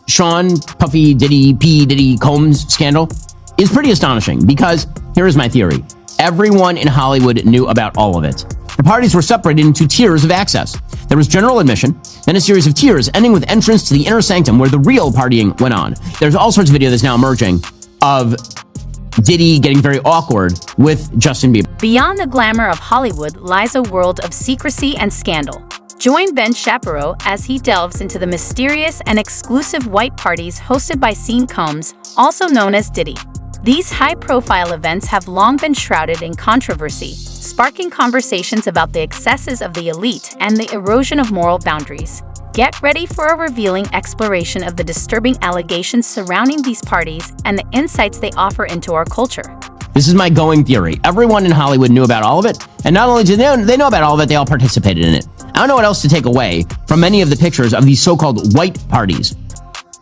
Sean Puffy Diddy P. Diddy Combs scandal is pretty astonishing because here is my theory. Everyone in Hollywood knew about all of it. The parties were separated into tiers of access. There was general admission, then a series of tiers ending with entrance to the inner sanctum where the real partying went on. There's all sorts of video that's now emerging of Diddy getting very awkward with Justin Bieber. Beyond the glamour of Hollywood lies a world of secrecy and scandal. Join Ben Shapiro as he delves into the mysterious and exclusive white parties hosted by Sean Combs, also known as Diddy. These high-profile events have long been shrouded in controversy, sparking conversations about the excesses of the elite and the erosion of moral boundaries. Get ready for a revealing exploration of the disturbing allegations surrounding these parties and the insights they offer into our culture. This is my going theory. Everyone in Hollywood knew about all of it, and not only did they know about all of it, they all participated in it. I don't know what else to take away from many of the pictures of these so-called white parties.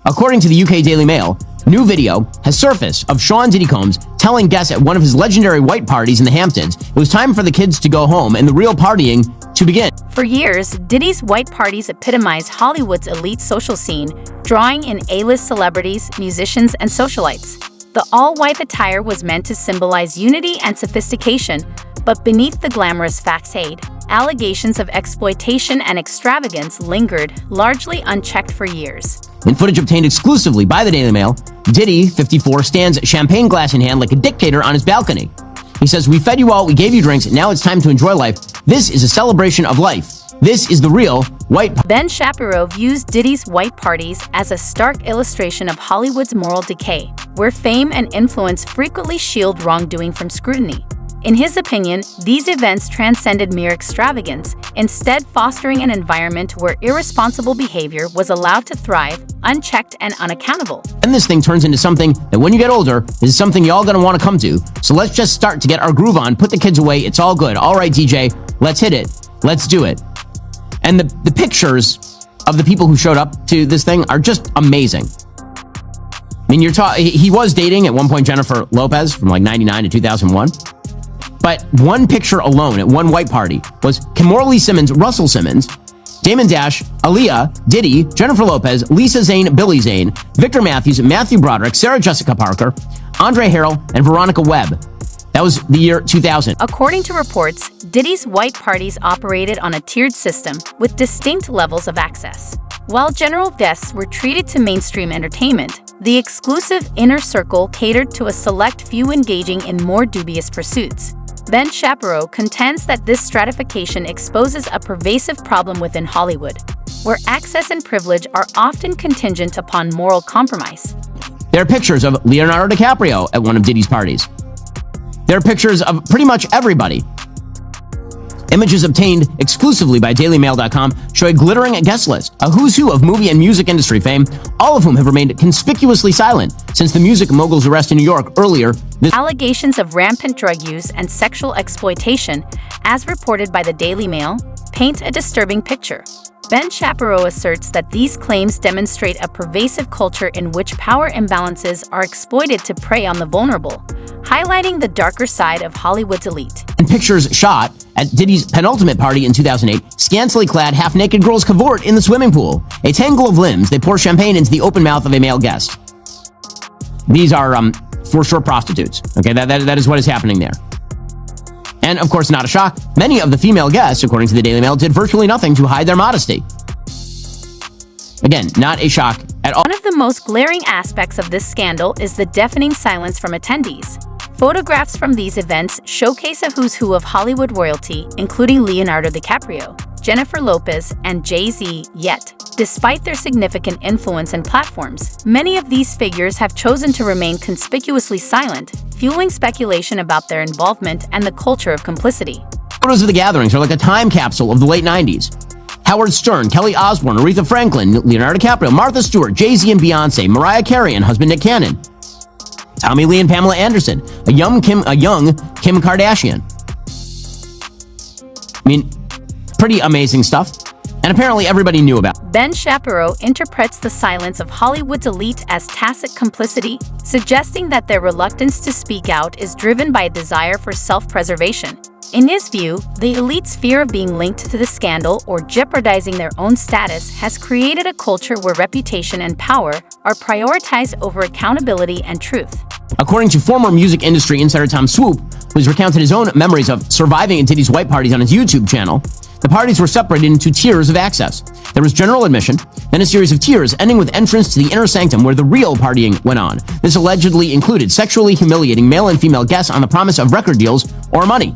According to the UK Daily Mail, new video has surfaced of Sean Diddy Combs telling guests at one of his legendary white parties in the Hamptons it was time for the kids to go home and the real partying to begin. For years, Diddy's white parties epitomized Hollywood's elite social scene, drawing in A-list celebrities, musicians, and socialites. The all-white attire was meant to symbolize unity and sophistication, but beneath the glamorous facade, allegations of exploitation and extravagance lingered, largely unchecked for years. In footage obtained exclusively by the Daily Mail, Diddy, 54, stands champagne glass in hand like a dictator on his balcony. He says, "We fed you all, we gave you drinks, now it's time to enjoy life. This is a celebration of life. This is the real white." Ben Shapiro views Diddy's white parties as a stark illustration of Hollywood's moral decay, where fame and influence frequently shield wrongdoing from scrutiny. In his opinion, these events transcended mere extravagance, instead fostering an environment where irresponsible behavior was allowed to thrive, unchecked and unaccountable. And this thing turns into something that when you get older, this is something y'all gonna wanna come to. So let's just start to get our groove on, put the kids away, it's all good. All right, DJ, let's hit it. Let's do it. And the pictures of the people who showed up to this thing are just amazing. I mean, he was dating at one point Jennifer Lopez from like 99 to 2001. But one picture alone at one white party was Kimora Lee Simmons, Russell Simmons, Damon Dash, Aaliyah, Diddy, Jennifer Lopez, Lisa Zane, Billy Zane, Victor Matthews, Matthew Broderick, Sarah Jessica Parker, Andre Harrell, and Veronica Webb. That was the year 2000. According to reports, Diddy's white parties operated on a tiered system with distinct levels of access. While general guests were treated to mainstream entertainment, the exclusive inner circle catered to a select few engaging in more dubious pursuits. Ben Shapiro contends that this stratification exposes a pervasive problem within Hollywood, where access and privilege are often contingent upon moral compromise. There are pictures of Leonardo DiCaprio at one of Diddy's parties. There are pictures of pretty much everybody. Images obtained exclusively by DailyMail.com show a glittering guest list, a who's who of movie and music industry fame, all of whom have remained conspicuously silent since the music mogul's arrest in New York earlier. Allegations of rampant drug use and sexual exploitation, as reported by the Daily Mail, paint a disturbing picture. Ben Shapiro asserts that these claims demonstrate a pervasive culture in which power imbalances are exploited to prey on the vulnerable, highlighting the darker side of Hollywood's elite. And pictures shot at Diddy's penultimate party in 2008, scantily clad, half-naked girls cavort in the swimming pool. A tangle of limbs, they pour champagne into the open mouth of a male guest. These are, for sure, prostitutes. Okay, that is what is happening there. And, of course, not a shock, many of the female guests, according to the Daily Mail, did virtually nothing to hide their modesty. Again, not a shock at all. One of the most glaring aspects of this scandal is the deafening silence from attendees. Photographs from these events showcase a who's who of Hollywood royalty, including Leonardo DiCaprio, Jennifer Lopez, and Jay-Z. Yet, despite their significant influence and platforms, many of these figures have chosen to remain conspicuously silent, fueling speculation about their involvement and the culture of complicity. Photos of the gatherings are like a time capsule of the late 90s. Howard Stern, Kelly Osbourne, Aretha Franklin, Leonardo DiCaprio, Martha Stewart, Jay-Z and Beyonce, Mariah Carey and husband Nick Cannon, Tommy Lee and Pamela Anderson, a young Kim Kardashian. I mean, pretty amazing stuff. And apparently everybody knew about. Ben Shapiro interprets the silence of Hollywood's elite as tacit complicity, suggesting that their reluctance to speak out is driven by a desire for self-preservation. In his view, the elite's fear of being linked to the scandal or jeopardizing their own status has created a culture where reputation and power are prioritized over accountability and truth. According to former music industry insider Tom Swoop, who's recounted his own memories of surviving at Diddy's white parties on his YouTube channel, the parties were separated into tiers of access. There was general admission, then a series of tiers ending with entrance to the inner sanctum where the real partying went on. This allegedly included sexually humiliating male and female guests on the promise of record deals or money.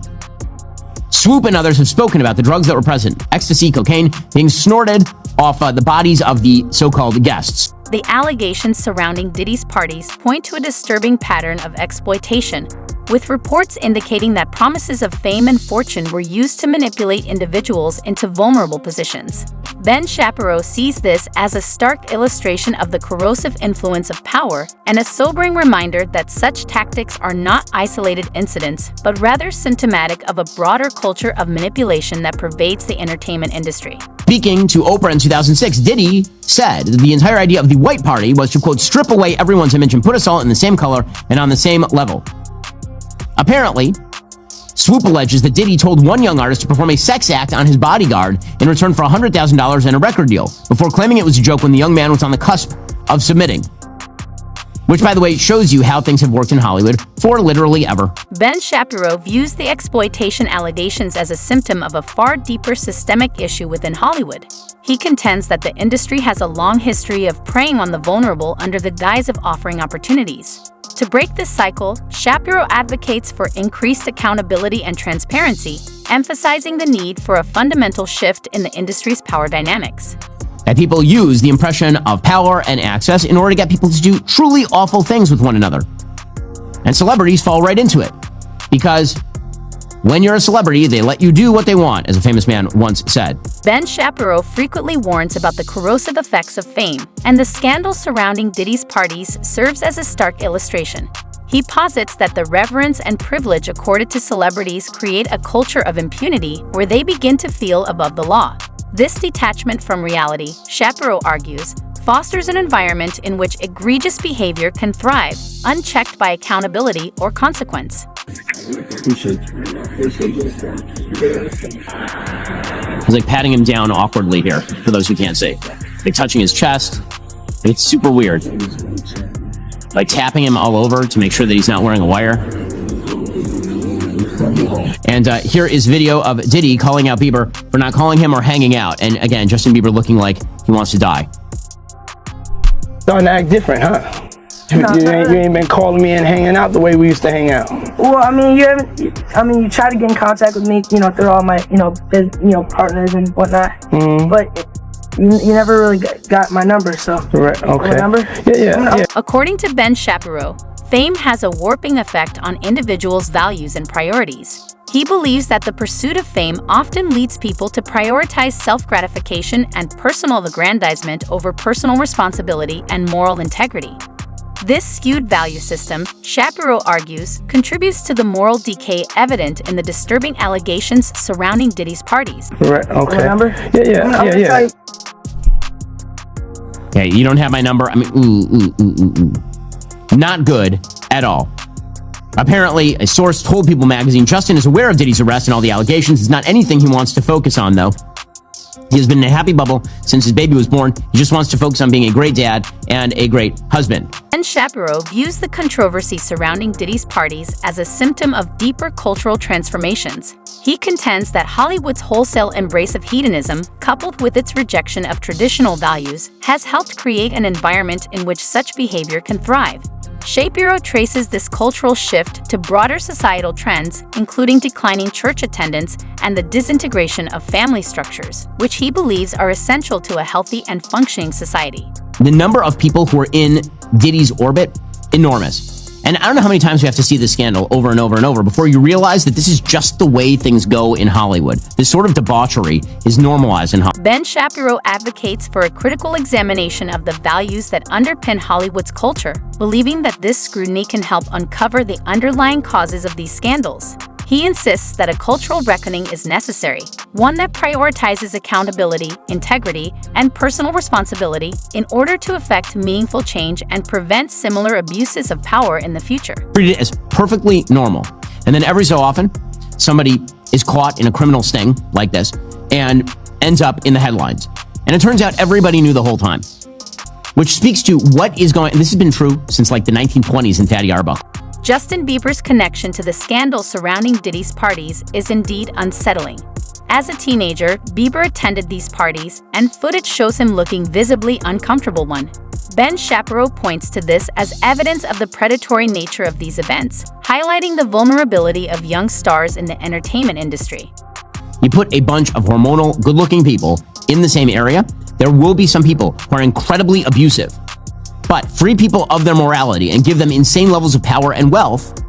Swoop and others have spoken about the drugs that were present, ecstasy, cocaine, being snorted off the bodies of the so-called guests. The allegations surrounding Diddy's parties point to a disturbing pattern of exploitation, with reports indicating that promises of fame and fortune were used to manipulate individuals into vulnerable positions. Ben Shapiro sees this as a stark illustration of the corrosive influence of power and a sobering reminder that such tactics are not isolated incidents, but rather symptomatic of a broader culture of manipulation that pervades the entertainment industry. Speaking to Oprah in 2006, Diddy said that the entire idea of the white party was to, quote, strip away everyone's image and put us all in the same color and on the same level. Apparently, Swoop alleges that Diddy told one young artist to perform a sex act on his bodyguard in return for $100,000 and a record deal, before claiming it was a joke when the young man was on the cusp of submitting. Which, by the way, shows you how things have worked in Hollywood for literally ever. Ben Shapiro views the exploitation allegations as a symptom of a far deeper systemic issue within Hollywood. He contends that the industry has a long history of preying on the vulnerable under the guise of offering opportunities. To break this cycle, Shapiro advocates for increased accountability and transparency, emphasizing the need for a fundamental shift in the industry's power dynamics. That people use the impression of power and access in order to get people to do truly awful things with one another. And celebrities fall right into it. Because when you're a celebrity, they let you do what they want, as a famous man once said. Ben Shapiro frequently warns about the corrosive effects of fame, and the scandal surrounding Diddy's parties serves as a stark illustration. He posits that the reverence and privilege accorded to celebrities create a culture of impunity where they begin to feel above the law. This detachment from reality, Shapiro argues, fosters an environment in which egregious behavior can thrive, unchecked by accountability or consequence. He's like patting him down awkwardly here, for those who can't see. Like touching his chest. It's super weird. Like tapping him all over to make sure that he's not wearing a wire. And here is video of Diddy calling out Bieber for not calling him or hanging out. And again, Justin Bieber looking like he wants to die. Starting to act different, huh? You ain't been calling me and hanging out the way we used to hang out. Well, I mean, you try to get in contact with me, through all my, partners and whatnot. Mm-hmm. But you never really got my number, so. Right, okay. My number? Yeah. According to Ben Shapiro, fame has a warping effect on individuals' values and priorities. He believes that the pursuit of fame often leads people to prioritize self-gratification and personal aggrandizement over personal responsibility and moral integrity. This skewed value system, Shapiro argues, contributes to the moral decay evident in the disturbing allegations surrounding Diddy's parties. Right, okay. Remember? Yeah. Yeah, you don't have my number? I mean, Not good at all. Apparently, a source told People magazine Justin is aware of Diddy's arrest and all the allegations. It's not anything he wants to focus on, though. He has been in a happy bubble since his baby was born. He just wants to focus on being a great dad and a great husband. Ben Shapiro views the controversy surrounding Diddy's parties as a symptom of deeper cultural transformations. He contends that Hollywood's wholesale embrace of hedonism, coupled with its rejection of traditional values, has helped create an environment in which such behavior can thrive. Shapiro traces this cultural shift to broader societal trends, including declining church attendance and the disintegration of family structures, which he believes are essential to a healthy and functioning society. The number of people who are in Diddy's orbit, enormous. And I don't know how many times we have to see this scandal over and over and over before you realize that this is just the way things go in Hollywood. This sort of debauchery is normalized in Hollywood. Ben Shapiro advocates for a critical examination of the values that underpin Hollywood's culture, believing that this scrutiny can help uncover the underlying causes of these scandals. He insists that a cultural reckoning is necessary, one that prioritizes accountability, integrity, and personal responsibility in order to effect meaningful change and prevent similar abuses of power in the future. Treat it as perfectly normal. And then every so often, somebody is caught in a criminal sting like this and ends up in the headlines. And it turns out everybody knew the whole time, which speaks to what is going. This has been true since like the 1920s in Fatty Arbuckle. Justin Bieber's connection to the scandal surrounding Diddy's parties is indeed unsettling. As a teenager, Bieber attended these parties, and footage shows him looking visibly uncomfortable. Ben Shapiro points to this as evidence of the predatory nature of these events, highlighting the vulnerability of young stars in the entertainment industry. You put a bunch of hormonal, good-looking people in the same area, there will be some people who are incredibly abusive. But free people of their morality and give them insane levels of power and wealth,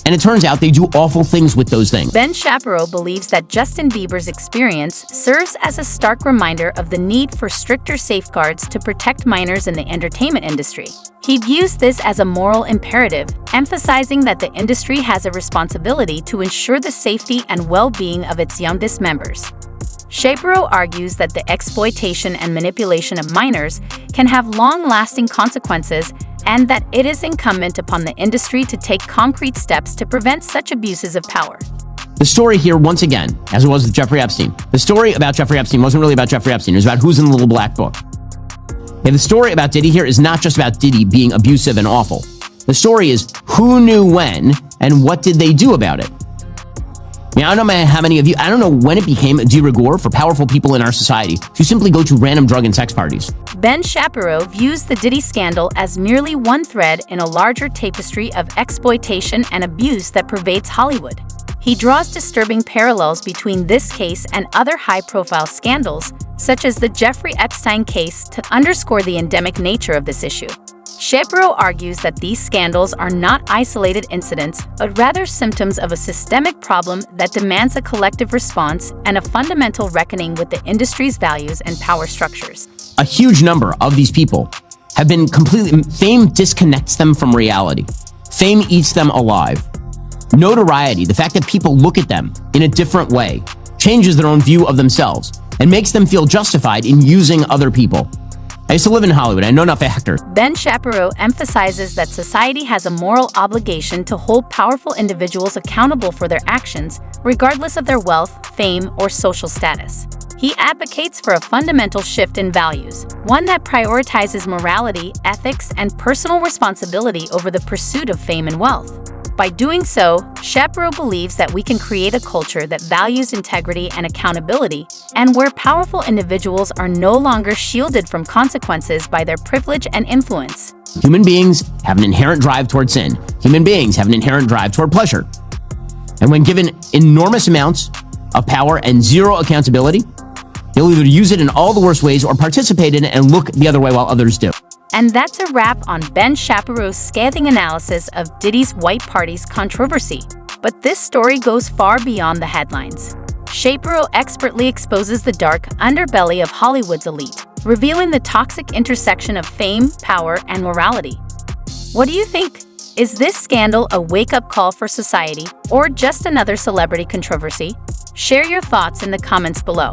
and it turns out they do awful things with those things. Ben Shapiro believes that Justin Bieber's experience serves as a stark reminder of the need for stricter safeguards to protect minors in the entertainment industry. He views this as a moral imperative, emphasizing that the industry has a responsibility to ensure the safety and well-being of its youngest members. Shapiro argues that the exploitation and manipulation of minors can have long-lasting consequences and that it is incumbent upon the industry to take concrete steps to prevent such abuses of power. The story here, once again, as it was with Jeffrey Epstein, the story about Jeffrey Epstein wasn't really about Jeffrey Epstein. It was about who's in the little black book. And the story about Diddy here is not just about Diddy being abusive and awful. The story is who knew when and what did they do about it. I mean, I don't know how many of you, I don't know when it became de rigueur for powerful people in our society to simply go to random drug and sex parties. Ben Shapiro views the Diddy scandal as merely one thread in a larger tapestry of exploitation and abuse that pervades Hollywood. He draws disturbing parallels between this case and other high-profile scandals, such as the Jeffrey Epstein case, to underscore the endemic nature of this issue. Shapiro argues that these scandals are not isolated incidents, but rather symptoms of a systemic problem that demands a collective response and a fundamental reckoning with the industry's values and power structures. A huge number of these people have been completely, fame disconnects them from reality. Fame eats them alive. Notoriety, the fact that people look at them in a different way, changes their own view of themselves and makes them feel justified in using other people. I used to live in Hollywood. I know enough actors. Ben Shapiro emphasizes that society has a moral obligation to hold powerful individuals accountable for their actions, regardless of their wealth, fame, or social status. He advocates for a fundamental shift in values, one that prioritizes morality, ethics, and personal responsibility over the pursuit of fame and wealth. By doing so, Shapiro believes that we can create a culture that values integrity and accountability, and where powerful individuals are no longer shielded from consequences by their privilege and influence. Human beings have an inherent drive toward sin. Human beings have an inherent drive toward pleasure. And when given enormous amounts of power and zero accountability, they'll either use it in all the worst ways or participate in it and look the other way while others do. And that's a wrap on Ben Shapiro's scathing analysis of Diddy's White Party's controversy. But this story goes far beyond the headlines. Shapiro expertly exposes the dark underbelly of Hollywood's elite, revealing the toxic intersection of fame, power, and morality. What do you think? Is this scandal a wake-up call for society, or just another celebrity controversy? Share your thoughts in the comments below.